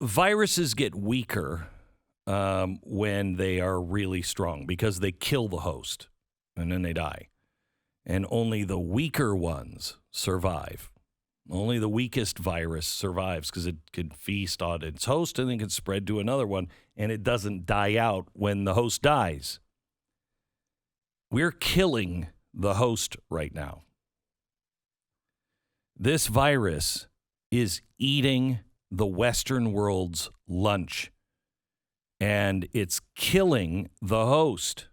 Viruses get weaker when they are really strong because they kill the host and then they die. And only the weaker ones survive. Only the weakest virus survives because it can feast on its host and then can spread to another one, and it doesn't die out when the host dies. We're killing the host right now. This virus is eating the Western world's lunch, and it's killing the host.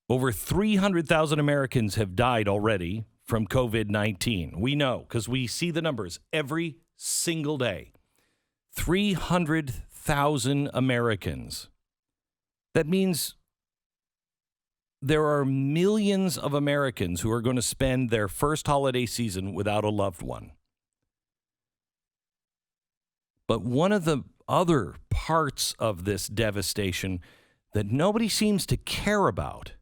Over 300,000 Americans have died already from COVID-19. We know because we see the numbers every single day. 300,000 Americans. That means there are millions of Americans who are going to spend their first holiday season without a loved one. But one of the other parts of this devastation that nobody seems to care about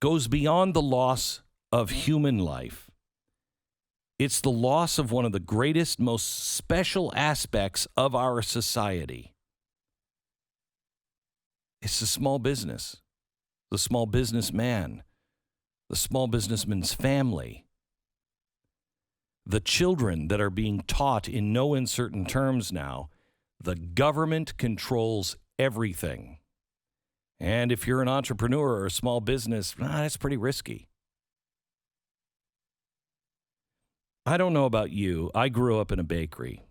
goes beyond the loss of human life. It's the loss of one of the greatest, most special aspects of our society. It's the small business, the small businessman, the small businessman's family, the children that are being taught in no uncertain terms now, the government controls everything. And if you're an entrepreneur or a small business, that's pretty risky. I don't know about you. I grew up in a bakery,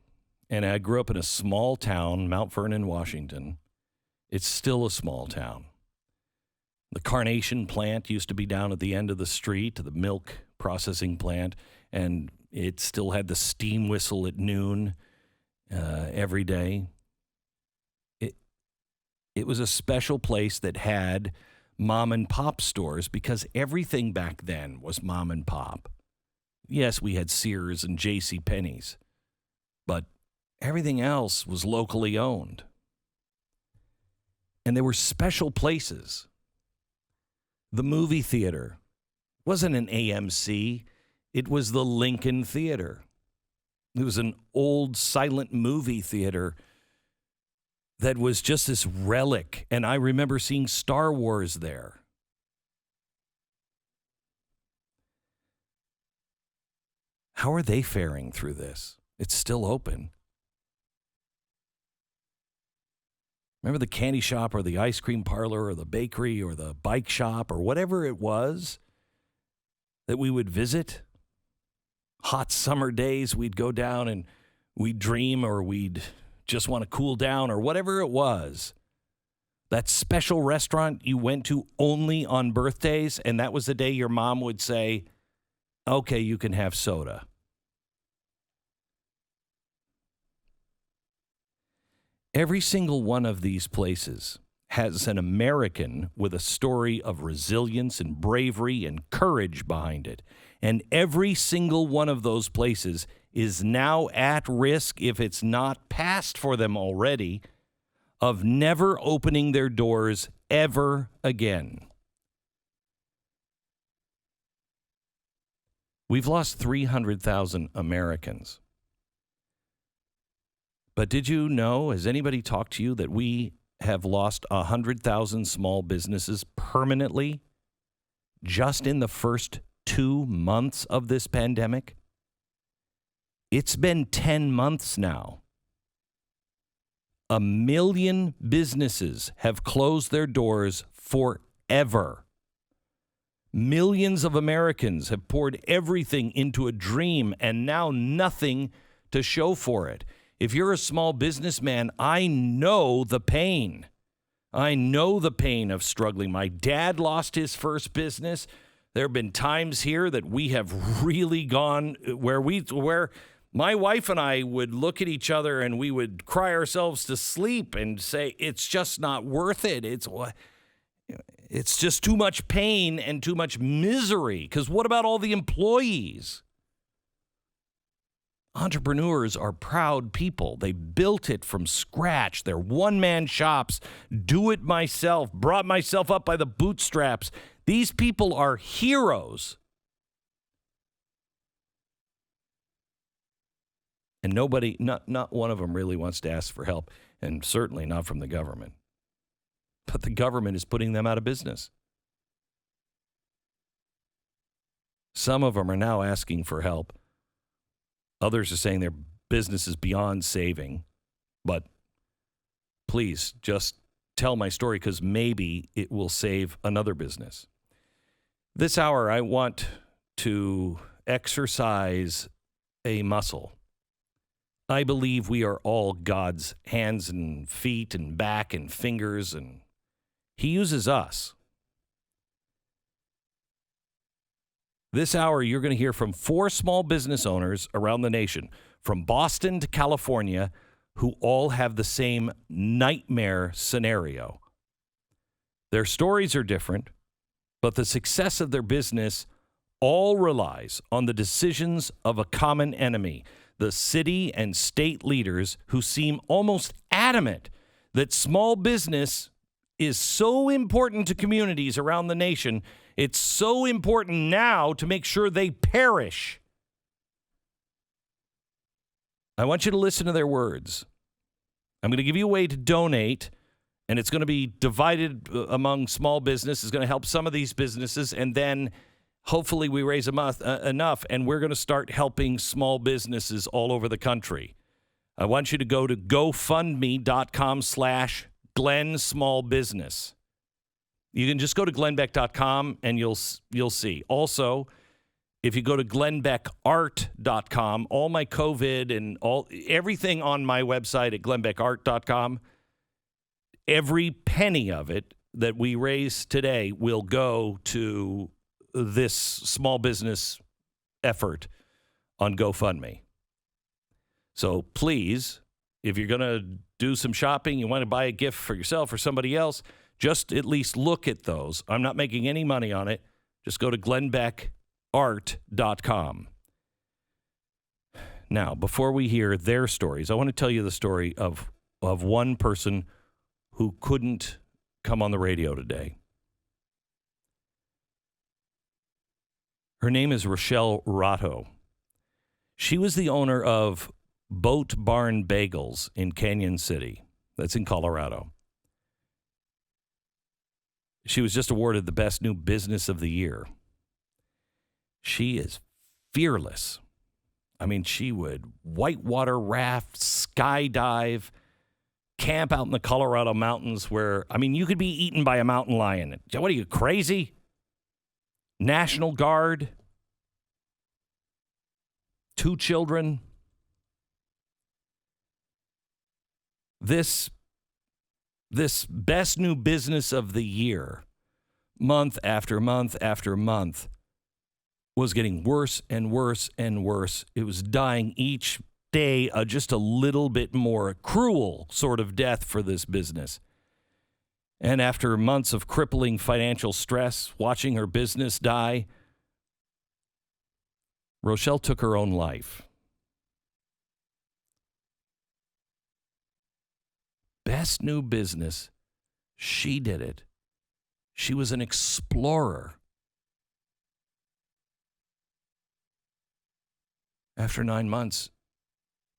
and I grew up in a small town, Mount Vernon, Washington. It's still a small town. The Carnation plant used to be down at the end of the street, the milk processing plant, and it still had the steam whistle at noon every day. It was a special place that had mom and pop stores because everything back then was mom and pop. Yes, we had Sears and J.C. Penney's, but everything else was locally owned. And there were special places. The movie theater wasn't an AMC. It was the Lincoln Theater. It was an old silent movie theater that was just this relic. And I remember seeing Star Wars there. How are they faring through this? It's still open. Remember the candy shop or the ice cream parlor or the bakery or the bike shop or whatever it was that we would visit? Hot summer days, we'd go down and we'd dream, or we'd just want to cool down, or whatever it was. That special restaurant you went to only on birthdays, and that was the day your mom would say, okay, you can have soda. Every single one of these places has an American with a story of resilience and bravery and courage behind it. And every single one of those places is now at risk, if it's not past for them already, of never opening their doors ever again. We've lost 300,000 Americans. But did you know, has anybody talked to you, that we have lost 100,000 small businesses permanently just in the first 2 months of this pandemic? It's been 10 months now. 1 million businesses have closed their doors forever. Millions of Americans have poured everything into a dream and now nothing to show for it. If you're a small businessman, I know the pain. I know the pain of struggling. My dad lost his first business. There have been times here that we have really gone where my wife and I would look at each other and we would cry ourselves to sleep and say, it's just not worth it. It's just too much pain and too much misery. Because what about all the employees? Entrepreneurs are proud people. They built it from scratch. They're one-man shops. Do it myself. Brought myself up by the bootstraps. These people are heroes. And nobody, not one of them really wants to ask for help, and certainly not from the government. But the government is putting them out of business. Some of them are now asking for help. Others are saying their business is beyond saving. But please, just tell my story, because maybe it will save another business. This hour, I want to exercise a muscle. I believe we are all God's hands and feet and back and fingers, and He uses us. This hour, you're going to hear from 4 small business owners around the nation, from Boston to California, who all have the same nightmare scenario. Their stories are different, but the success of their business all relies on the decisions of a common enemy, the city and state leaders who seem almost adamant that small business is so important to communities around the nation. It's so important now to make sure they perish. I want you to listen to their words. I'm going to give you a way to donate, and it's going to be divided among small business. It's going to help some of these businesses, and then hopefully we raise enough, and we're going to start helping small businesses all over the country. I want you to go to GoFundMe.com/Glenn Small Business. You can just go to GlennBeck.com and you'll see. Also, if you go to GlennBeckArt.com, all my COVID and everything on my website at GlennBeckArt.com, every penny of it that we raise today will go to this small business effort on GoFundMe. So please, if you're going to do some shopping, you want to buy a gift for yourself or somebody else, just at least look at those. I'm not making any money on it. Just go to GlennBeckArt.com. Now, before we hear their stories, I want to tell you the story of one person who couldn't come on the radio today. Her name is Rochelle Ratto. She was the owner of Boat Barn Bagels in Canyon City. That's in Colorado. She was just awarded the best new business of the year. She is fearless. I mean, she would whitewater raft, skydive, camp out in the Colorado mountains where, I mean, you could be eaten by a mountain lion. What are you, crazy? National Guard. 2 children. This best new business of the year, month after month after month, was getting worse and worse and worse. It was dying each day just a little bit more. A cruel sort of death for this business. And after months of crippling financial stress, watching her business die, Rochelle took her own life. Best new business. She did it. She was an explorer. After 9 months,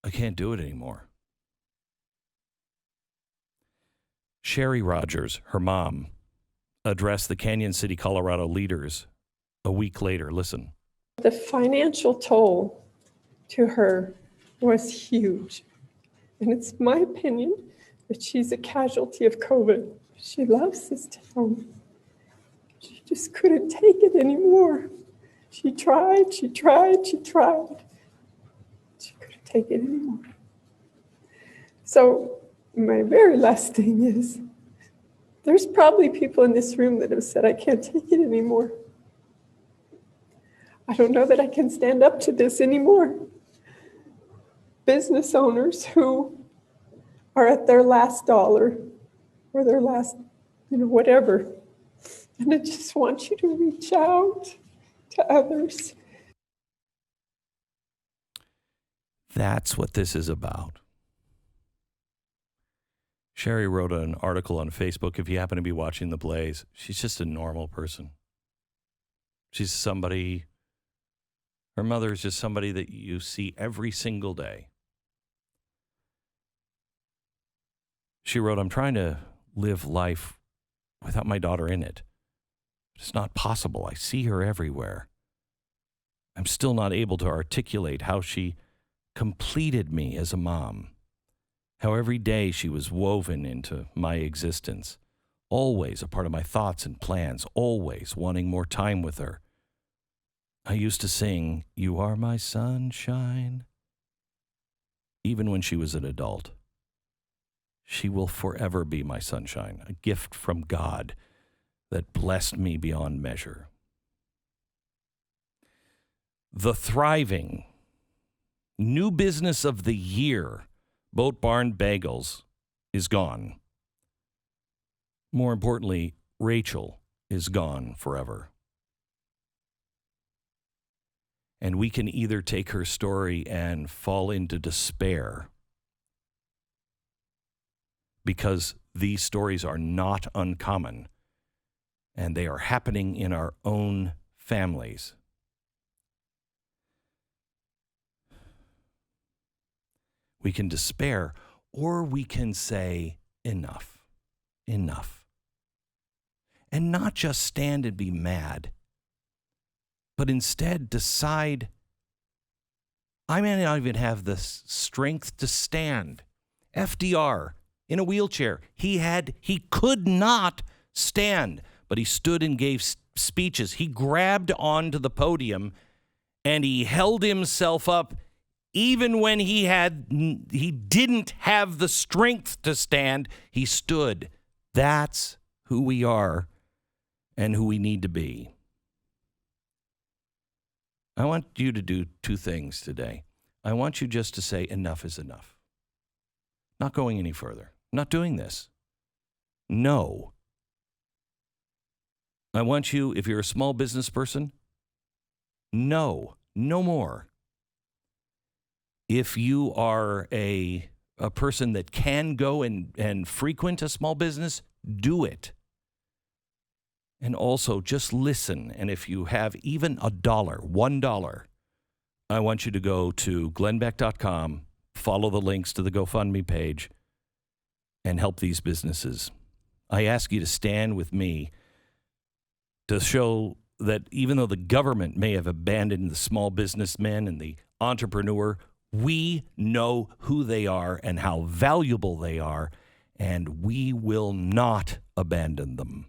I can't do it anymore. Sherry Rogers, her mom, addressed the Canyon City, Colorado leaders a week later. Listen. The financial toll to her was huge. And it's my opinion that she's a casualty of COVID. She loves this town. She just couldn't take it anymore. She tried. She couldn't take it anymore. So my very last thing is, there's probably people in this room that have said, I can't take it anymore. I don't know that I can stand up to this anymore. Business owners who are at their last dollar or their last, whatever. And I just want you to reach out to others. That's what this is about. Sherry wrote an article on Facebook. If you happen to be watching the Blaze, she's just a normal person. She's somebody, her mother is just somebody that you see every single day. She wrote, I'm trying to live life without my daughter in it. It's not possible. I see her everywhere. I'm still not able to articulate how she completed me as a mom, how every day she was woven into my existence, always a part of my thoughts and plans, always wanting more time with her. I used to sing, "You are my sunshine," even when she was an adult. She will forever be my sunshine, a gift from God that blessed me beyond measure. The thriving new business of the year, Boat Barn Bagels, is gone. More importantly, Rachel is gone forever. And we can either take her story and fall into despair, because these stories are not uncommon and they are happening in our own families. We can despair, or we can say, enough, enough. And not just stand and be mad, but instead decide, I may not even have the strength to stand. FDR, in a wheelchair, he could not stand, but he stood and gave speeches. He grabbed onto the podium and he held himself up even when he didn't have the strength to stand. He stood. That's who we are and who we need to be. I want you to do two things today. I want you just to say enough is enough. Not going any further. Not doing this. No. I want you, if you're a small business person, no more. If you are a person that can go and frequent a small business, do it. And also just listen. And if you have even $1, I want you to go to glennbeck.com, follow the links to the GoFundMe page, and help these businesses. I ask you to stand with me to show that even though the government may have abandoned the small businessman and the entrepreneur, we know who they are and how valuable they are, and we will not abandon them.